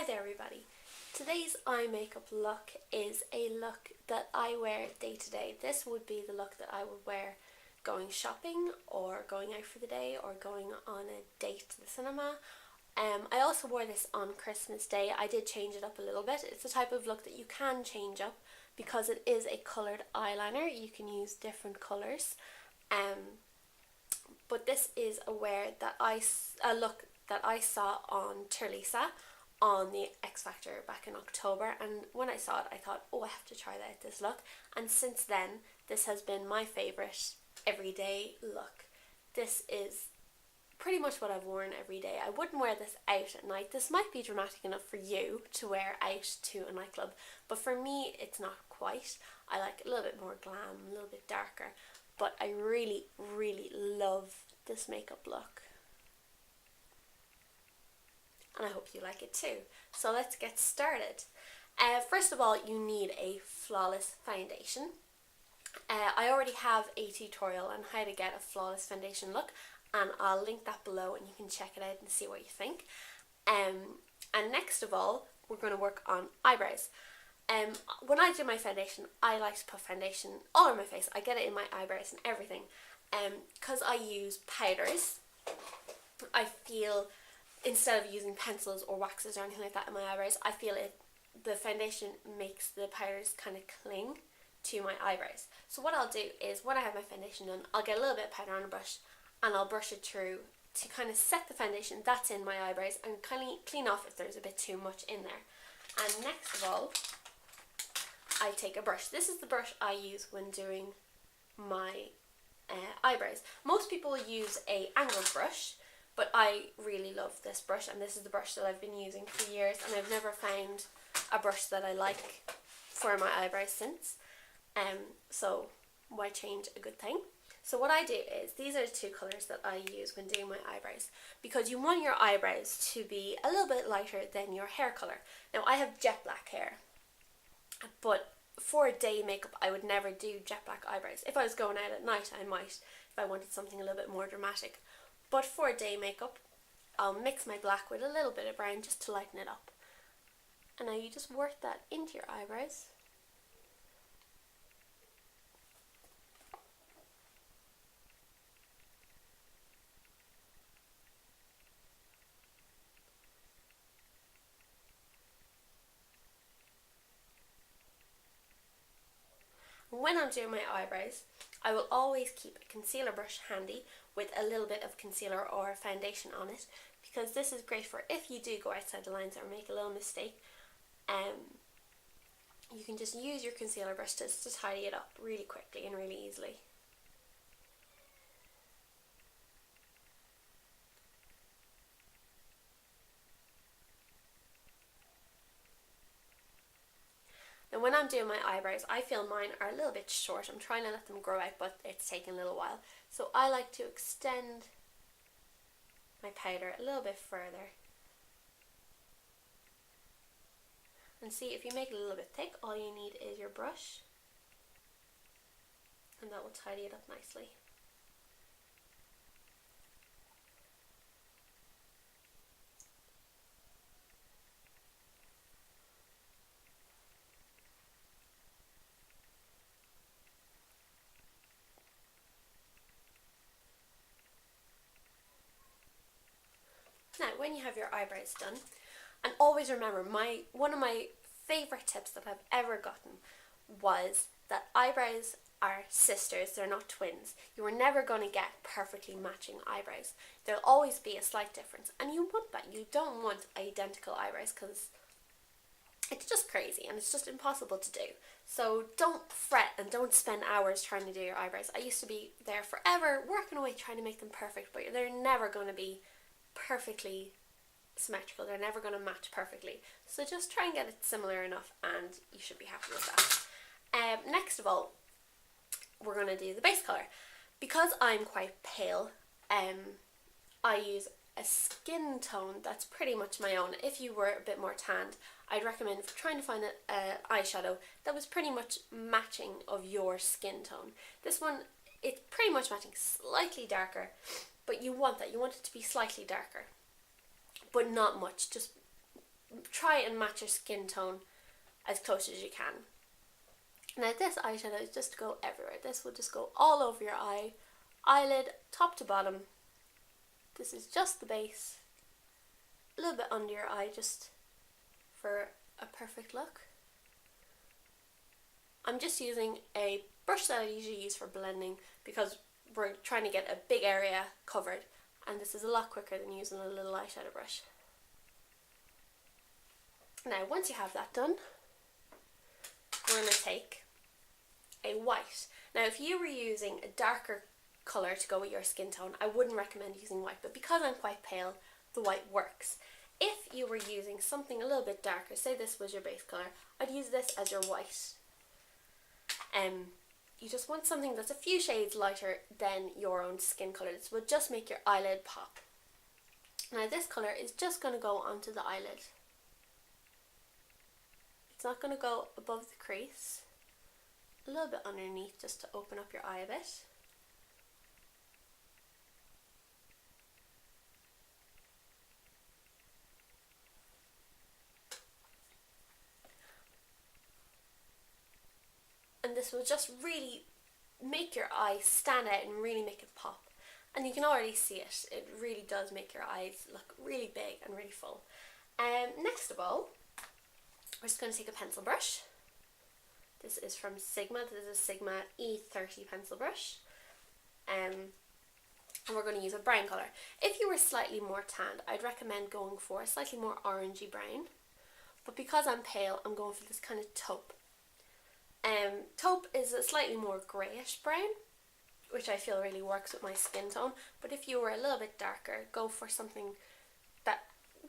Hi there everybody. Today's eye makeup look is a look that I wear day to day. This would be the look that I would wear going shopping or going out for the day or going on a date to the cinema. I also wore this on Christmas Day. I did change it up a little bit. It's the type of look that you can change up because it is a coloured eyeliner. You can use different colours. But this is a look that I saw on Terlisa on the X Factor back in October, and when I saw it I thought, oh, I have to try this look, and since then this has been my favourite everyday look. This is pretty much what I've worn every day. I wouldn't wear this out at night. This might be dramatic enough for you to wear out to a nightclub, but for me it's not quite. I like a little bit more glam, a little bit darker, but I really love this makeup look. And I hope you like it too. So let's get started. First of all, you need a flawless foundation. I already have a tutorial on how to get a flawless foundation look, and I'll link that below and you can check it out and see what you think. And next of all, we're going to work on eyebrows. When I do my foundation, I like to put foundation all over my face. I get it in my eyebrows and everything. Because I use powders, I feel, instead of using pencils or waxes or anything like that in my eyebrows, I feel the foundation makes the powders kind of cling to my eyebrows. So what I'll do is, when I have my foundation done, I'll get a little bit of powder on a brush and I'll brush it through to kind of set the foundation that's in my eyebrows and kind of clean off if there's a bit too much in there. And next of all, I take a brush. This is the brush I use when doing my eyebrows. Most people use a angled brush, but I really love this brush, and this is the brush that I've been using for years, and I've never found a brush that I like for my eyebrows since. So why change a good thing? So what I do is, these are the two colours that I use when doing my eyebrows, because you want your eyebrows to be a little bit lighter than your hair colour. Now I have jet black hair, but for a day makeup I would never do jet black eyebrows. If I was going out at night I might, if I wanted something a little bit more dramatic. But for day makeup, I'll mix my black with a little bit of brown just to lighten it up. And now you just work that into your eyebrows. When I'm doing my eyebrows, I will always keep a concealer brush handy with a little bit of concealer or foundation on it, because this is great for if you do go outside the lines or make a little mistake. You can just use your concealer brush to tidy it up really quickly and really easily. And when I'm doing my eyebrows, I feel mine are a little bit short. I'm trying to let them grow out, but it's taking a little while. So I like to extend my powder a little bit further. And see, if you make it a little bit thick, all you need is your brush, and that will tidy it up nicely. Now, when you have your eyebrows done, and always remember, one of my favourite tips that I've ever gotten was that eyebrows are sisters, they're not twins. You are never going to get perfectly matching eyebrows. There'll always be a slight difference, and you want that. You don't want identical eyebrows because it's just crazy and it's just impossible to do. So don't fret and don't spend hours trying to do your eyebrows. I used to be there forever working away trying to make them perfect, but they're never going to be perfectly symmetrical. They're never going to match perfectly. So just try and get it similar enough and you should be happy with that. Next of all, we're going to do the base colour. Because I'm quite pale, I use a skin tone that's pretty much my own. If you were a bit more tanned, I'd recommend trying to find an eyeshadow that was pretty much matching of your skin tone. This one, it's pretty much matching, slightly darker, but you want that. You want it to be slightly darker, but not much, just try and match your skin tone as close as you can. Now this eyeshadow is just to go everywhere. This will just go all over your eye, eyelid, top to bottom. This is just the base, a little bit under your eye just for a perfect look. I'm just using a brush that I usually use for blending because we're trying to get a big area covered, and this is a lot quicker than using a little eyeshadow brush. Now once you have that done, we're going to take a white. Now if you were using a darker colour to go with your skin tone, I wouldn't recommend using white, but because I'm quite pale, the white works. If you were using something a little bit darker, say this was your base colour, I'd use this as your white. You just want something that's a few shades lighter than your own skin colour. This will just make your eyelid pop. Now this colour is just going to go onto the eyelid. It's not going to go above the crease. A little bit underneath just to open up your eye a bit. And this will just really make your eye stand out and really make it pop. And you can already see it. It really does make your eyes look really big and really full. Next of all, we're just going to take a pencil brush. This is from Sigma. This is a Sigma E30 pencil brush. And we're going to use a brown colour. If you were slightly more tanned, I'd recommend going for a slightly more orangey brown. But because I'm pale, I'm going for this kind of taupe. Taupe is a slightly more greyish brown, which I feel really works with my skin tone. But if you were a little bit darker, go for something that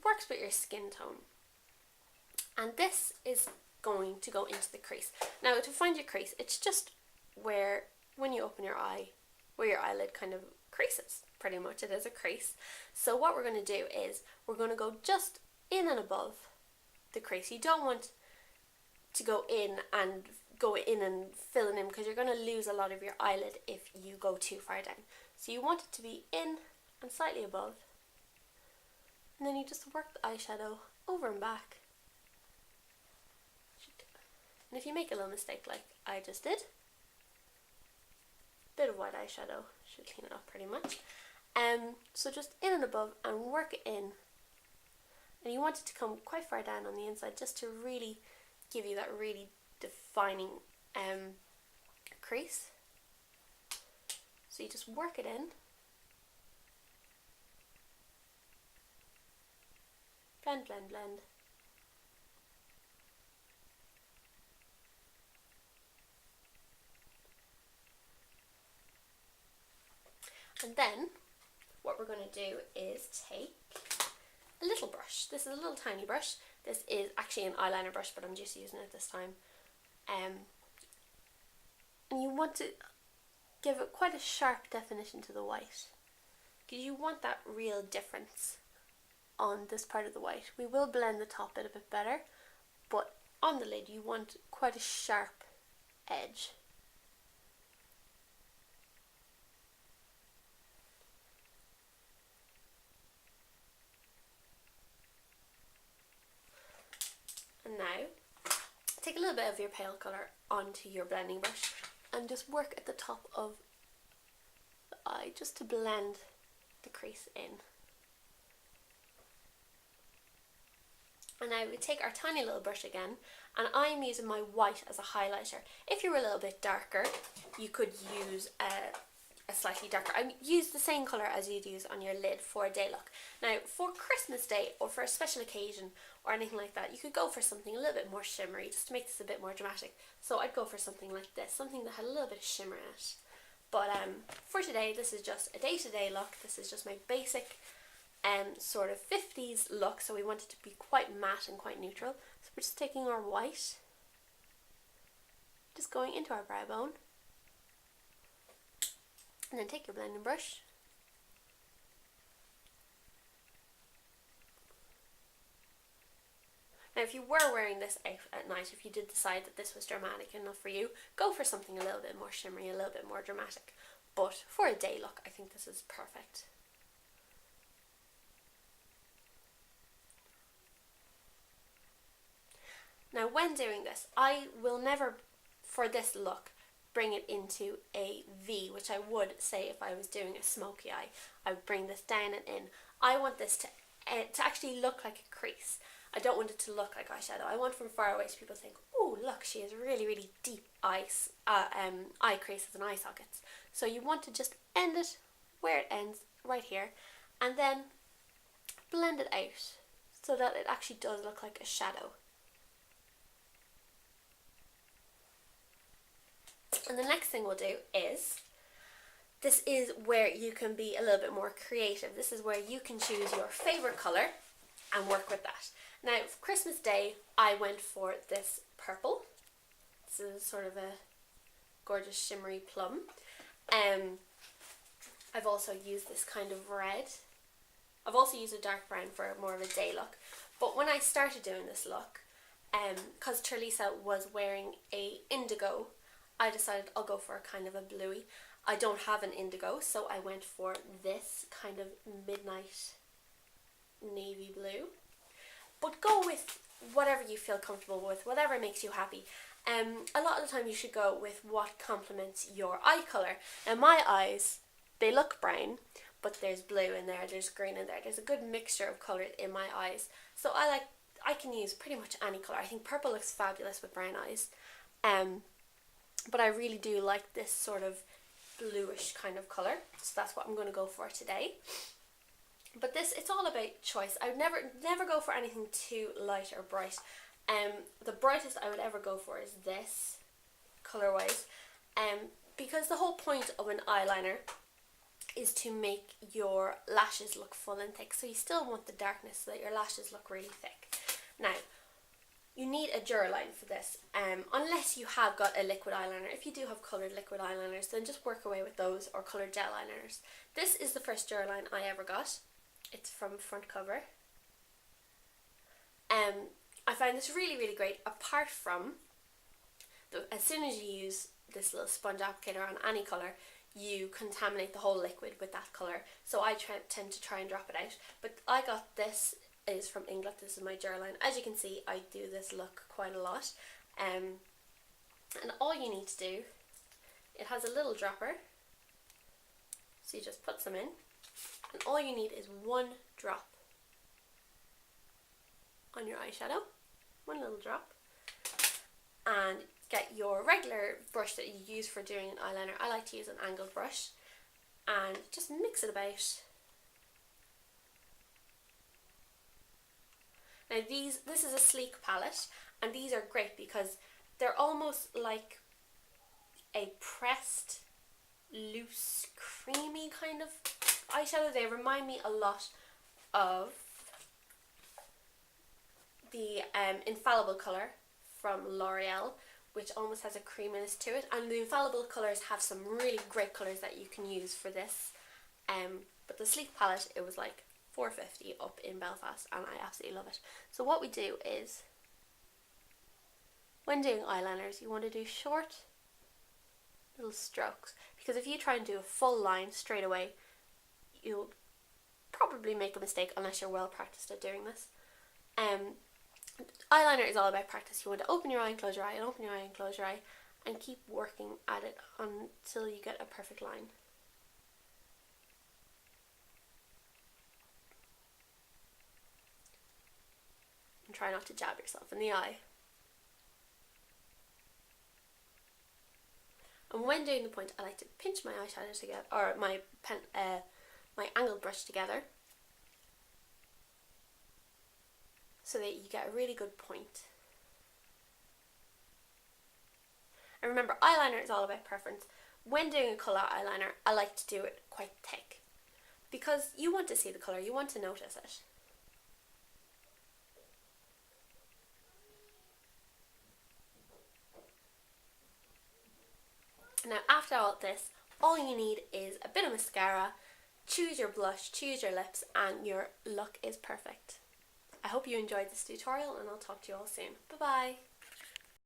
works with your skin tone. And this is going to go into the crease. Now to find your crease, it's just where, when you open your eye, where your eyelid kind of creases. Pretty much it is a crease. So what we're going to do is, we're going to go just in and above the crease. You don't want to go in and fill it in, because you're going to lose a lot of your eyelid if you go too far down. So you want it to be in and slightly above, and then you just work the eyeshadow over and back. And if you make a little mistake like I just did, bit of white eyeshadow should clean it up pretty much. So just in and above and work it in, and you want it to come quite far down on the inside just to really give you that really defining crease. So you just work it in, blend, blend, blend. And then what we're going to do is take a little brush. This is a little tiny brush. This is actually an eyeliner brush, but I'm just using it this time. And you want to give it quite a sharp definition to the white, because you want that real difference on this part of the white. We will blend the top bit a bit better, but on the lid you want quite a sharp edge. And now, take a little bit of your pale colour onto your blending brush and just work at the top of the eye just to blend the crease in. And now we take our tiny little brush again, and I'm using my white as a highlighter. If you were a little bit darker, you could use a slightly darker. I use the same colour as you'd use on your lid for a day look. Now for Christmas Day or for a special occasion or anything like that, you could go for something a little bit more shimmery just to make this a bit more dramatic. So I'd go for something like this, something that had a little bit of shimmer in it. But for today, this is just a day-to-day look. This is just my basic sort of 50s look, so we want it to be quite matte and quite neutral. So we're just taking our white, just going into our brow bone. And then take your blending brush. Now if you were wearing this out at night, if you did decide that this was dramatic enough for you, go for something a little bit more shimmery, a little bit more dramatic. But for a day look, I think this is perfect. Now when doing this, I will never, for this look, bring it into a V, which I would say if I was doing a smoky eye. I would bring this down and in. I want this to actually look like a crease. I don't want it to look like eyeshadow. I want from far away so people think, oh look, she has really, really deep eye creases and eye sockets. So you want to just end it where it ends, right here, and then blend it out so that it actually does look like a shadow. And the next thing we'll do is, this is where you can be a little bit more creative. This is where you can choose your favorite color and work with that. Now for Christmas Day I went for this purple. This is sort of a gorgeous shimmery plum. I've also used this kind of red. I've also used a dark brown for more of a day look. But when I started doing this look, because Terlisa was wearing a indigo, I decided I'll go for a kind of a bluey. I don't have an indigo, so I went for this kind of midnight navy blue. But go with whatever you feel comfortable with, whatever makes you happy. A lot of the time you should go with what complements your eye colour. Now my eyes, they look brown, but there's blue in there, there's green in there. There's a good mixture of colours in my eyes. So I can use pretty much any colour. I think purple looks fabulous with brown eyes. But I really do like this sort of bluish kind of colour. So that's what I'm going to go for today. But this, it's all about choice. I would never go for anything too light or bright. The brightest I would ever go for is this, colour wise. Because the whole point of an eyeliner is to make your lashes look full and thick. So you still want the darkness so that your lashes look really thick. Now, you need a duraline for this, unless you have got a liquid eyeliner. If you do have coloured liquid eyeliners, then just work away with those, or coloured gel eyeliners. This is the first duraline I ever got. It's from front cover. I find this really, really great, apart from, as soon as you use this little sponge applicator on any colour, you contaminate the whole liquid with that colour. So I tend to try and drop it out. But I got this, is from Inglot. This is my duraline. As you can see, I do this look quite a lot. And all you need to do, it has a little dropper. So you just put some in. And all you need is one drop on your eyeshadow. One little drop. And get your regular brush that you use for doing an eyeliner. I like to use an angled brush. And just mix it about. Now this is a sleek palette, and these are great because they're almost like a pressed, loose, creamy kind of eyeshadow. They remind me a lot of the Infallible colour from L'Oreal, which almost has a creaminess to it. And the Infallible colours have some really great colours that you can use for this. But the sleek palette, it was like $4.50 up in Belfast, and I absolutely love it. So what we do is, when doing eyeliners, you want to do short little strokes, because if you try and do a full line straight away, you'll probably make a mistake unless you're well practiced at doing this. Eyeliner is all about practice. You want to open your eye and close your eye, and open your eye and close your eye, and keep working at it until you get a perfect line. And try not to jab yourself in the eye. And when doing the point, I like to pinch my eyeshadow together, or my angled brush together, so that you get a really good point. And remember, eyeliner is all about preference. When doing a colour eyeliner, I like to do it quite thick, because you want to see the colour, you want to notice it. Now after all this, all you need is a bit of mascara, choose your blush, choose your lips, and your look is perfect. I hope you enjoyed this tutorial, and I'll talk to you all soon. Bye bye!